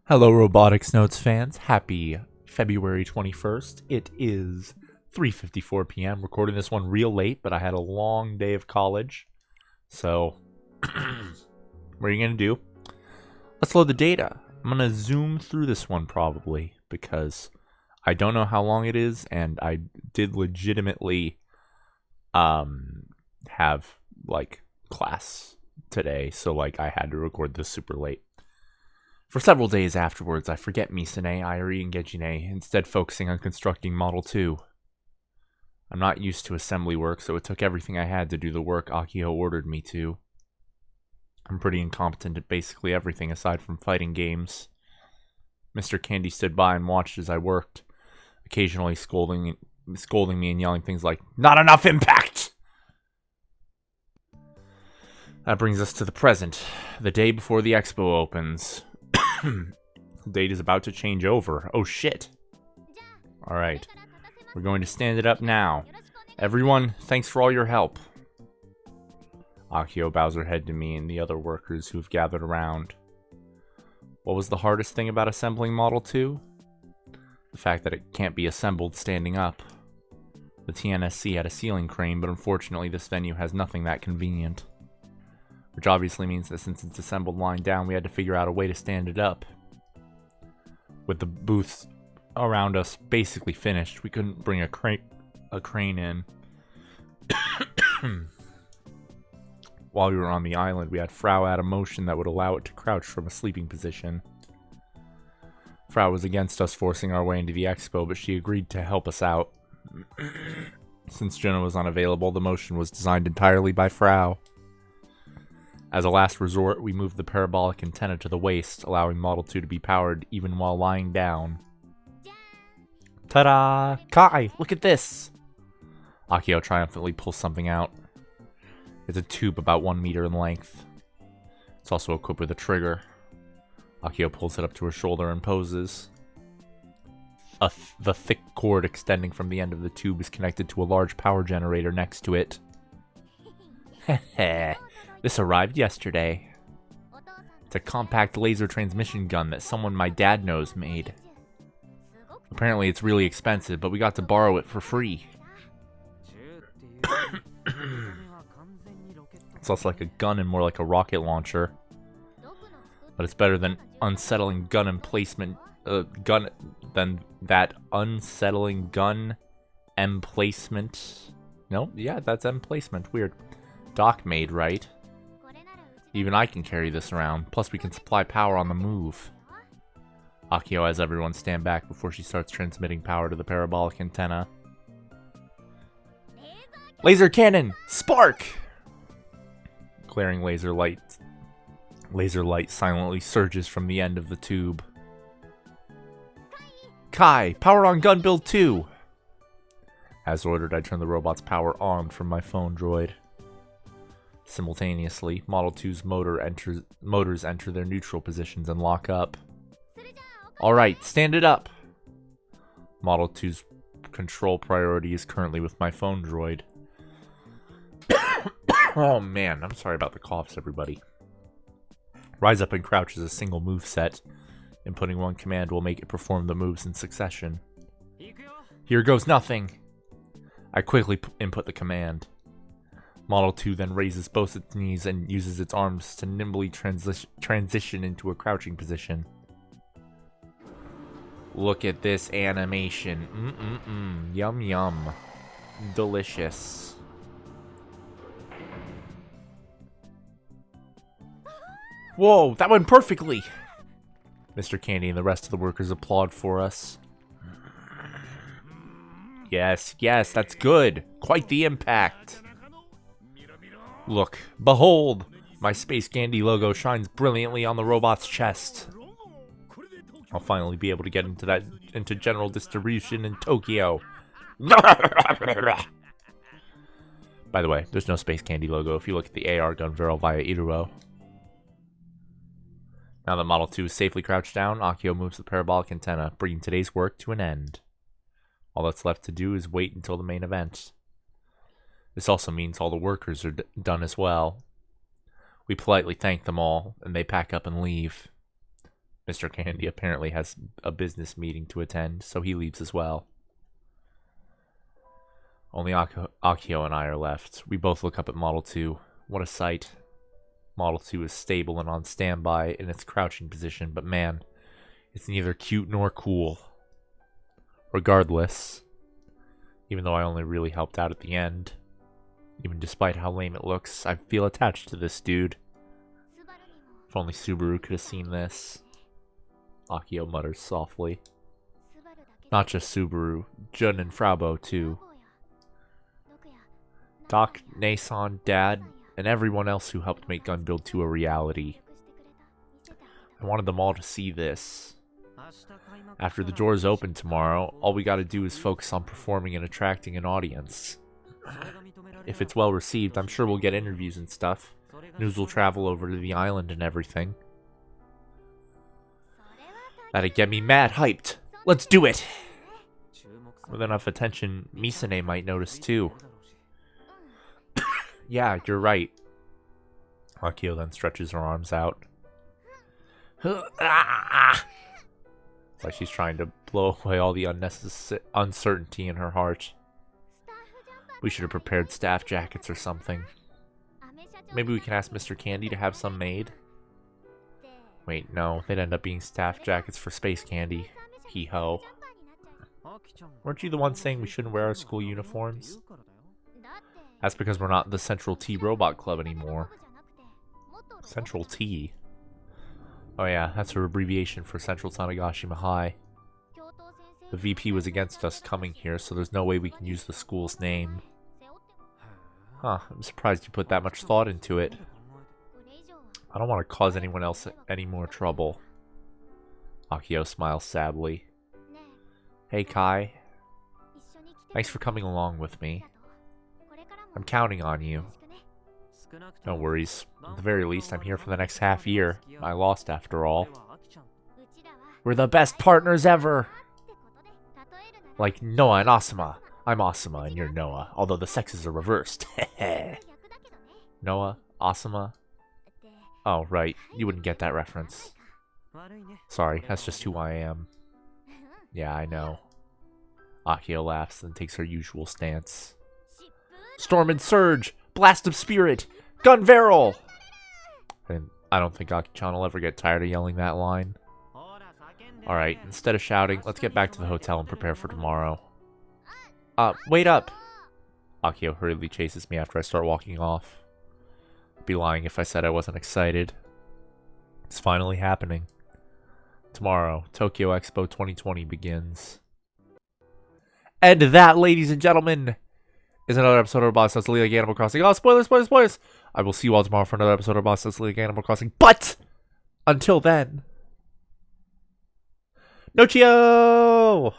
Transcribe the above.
Hello, Robotics Notes fans. Happy February 21st. It is 3:54 p.m. Recording this one real late, but I had a long day of college. So, what are you going to do? Let's load the data. I'm going to zoom through this one probably because I don't know how long it is, and I did legitimately have, class today, so, I had to record this super late. For several days afterwards, I forget Misane, Irie, and Gejine, instead focusing on constructing Model 2. I'm not used to assembly work, so it took everything I had to do the work Akio ordered me to. I'm pretty incompetent at basically everything aside from fighting games. Mr. Candy stood by and watched as I worked, occasionally scolding me and yelling things like, "Not enough impact!" That brings us to the present, the day before the expo opens. The date is about to change over. Oh shit. Alright. We're going to stand it up now. Everyone, thanks for all your help. Akio bows her head to me and the other workers who've gathered around. What was the hardest thing about assembling Model 2? The fact that it can't be assembled standing up. The TNSC had a ceiling crane, but unfortunately this venue has nothing that convenient. Which obviously means that since it's assembled lying down, we had to figure out a way to stand it up. With the booths around us basically finished, we couldn't bring a crane in. While we were on the island, we had Frau add a motion that would allow it to crouch from a sleeping position. Frau was against us forcing our way into the expo, but she agreed to help us out. Since Jonah was unavailable, the motion was designed entirely by Frau. As a last resort, we moved the parabolic antenna to the waist, allowing Model 2 to be powered even while lying down. Ta-da! Kai, look at this! Akio triumphantly pulls something out. It's a tube about 1 meter in length. It's also equipped with a trigger. Akio pulls it up to her shoulder and poses. The thick cord extending from the end of the tube is connected to a large power generator next to it. Heh. This arrived yesterday. It's a compact laser transmission gun that someone my dad knows made. Apparently it's really expensive, but we got to borrow it for free. It's less like a gun and more like a rocket launcher. But it's better than unsettling gun emplacement. Than that unsettling gun emplacement. No, yeah, that's emplacement. Weird. Doc made, right? Even I can carry this around, plus we can supply power on the move. Akio has everyone stand back before she starts transmitting power to the parabolic antenna. Laser cannon! Spark! Glaring laser light silently surges from the end of the tube. Kai, power on gun build 2! As ordered, I turn the robot's power on from my phone droid. Simultaneously, Model 2's motors enter their neutral positions and lock up. Alright, stand it up! Model 2's control priority is currently with my phone droid. Oh man, I'm sorry about the coughs, everybody. Rise up and crouch is a single move set. Inputting one command will make it perform the moves in succession. Here goes nothing! I quickly input the command. Model 2 then raises both its knees and uses its arms to nimbly transition into a crouching position. Look at this animation. Yum yum. Delicious. Whoa, that went perfectly! Mr. Candy and the rest of the workers applaud for us. Yes, that's good. Quite the impact. Look, behold! My Space Candy logo shines brilliantly on the robot's chest. I'll finally be able to get into general distribution in Tokyo. By the way, there's no Space Candy logo if you look at the AR gun barrel via Iruo. Now that Model 2 is safely crouched down, Akio moves the parabolic antenna, bringing today's work to an end. All that's left to do is wait until the main event. This also means all the workers are done as well. We politely thank them all, and they pack up and leave. Mr. Candy apparently has a business meeting to attend, so he leaves as well. Only Akio and I are left. We both look up at Model 2. What a sight. Model 2 is stable and on standby in its crouching position, but man, it's neither cute nor cool. Regardless, even though I only really helped out at the end, even despite how lame it looks, I feel attached to this dude. If only Subaru could have seen this. Akio mutters softly. Not just Subaru, Jun and Fraubo too. Doc, Nason, Dad, and everyone else who helped make Gun Build 2 a reality. I wanted them all to see this. After the doors open tomorrow, all we gotta do is focus on performing and attracting an audience. If it's well received, I'm sure we'll get interviews and stuff. News will travel over to the island and everything. That'd get me mad hyped. Let's do it! With enough attention, Misane might notice too. Yeah, you're right. Akio then stretches her arms out. It's like she's trying to blow away all the uncertainty in her heart. We should have prepared staff jackets or something. Maybe we can ask Mr. Candy to have some made? Wait, no, they'd end up being staff jackets for Space Candy. Hee-ho. Weren't you the one saying we shouldn't wear our school uniforms? That's because we're not the Central T Robot Club anymore. Central T? Oh yeah, that's her abbreviation for Central Tanegashima High. The VP was against us coming here, so there's no way we can use the school's name. Huh, I'm surprised you put that much thought into it. I don't want to cause anyone else any more trouble. Akio smiles sadly. Hey Kai. Thanks for coming along with me. I'm counting on you. No worries. At the very least, I'm here for the next half year. I lost after all. We're the best partners ever! Like Noah and Asuma. I'm Asuma and you're Noah, although the sexes are reversed. Noah? Asuma? Oh, right. You wouldn't get that reference. Sorry, that's just who I am. Yeah, I know. Akio laughs and takes her usual stance. Storm and Surge! Blast of Spirit! Gun Barrel! And I don't think Aki-chan will ever get tired of yelling that line. Alright, instead of shouting, let's get back to the hotel and prepare for tomorrow. Wait up! Akio hurriedly chases me after I start walking off. I'd be lying if I said I wasn't excited. It's finally happening. Tomorrow, Tokyo Expo 2020 begins. And that, ladies and gentlemen, is another episode of Robotics League Animal Crossing. Oh, spoilers, spoilers, spoilers! I will see you all tomorrow for another episode of Robotics League Animal Crossing. But until then, Nochio!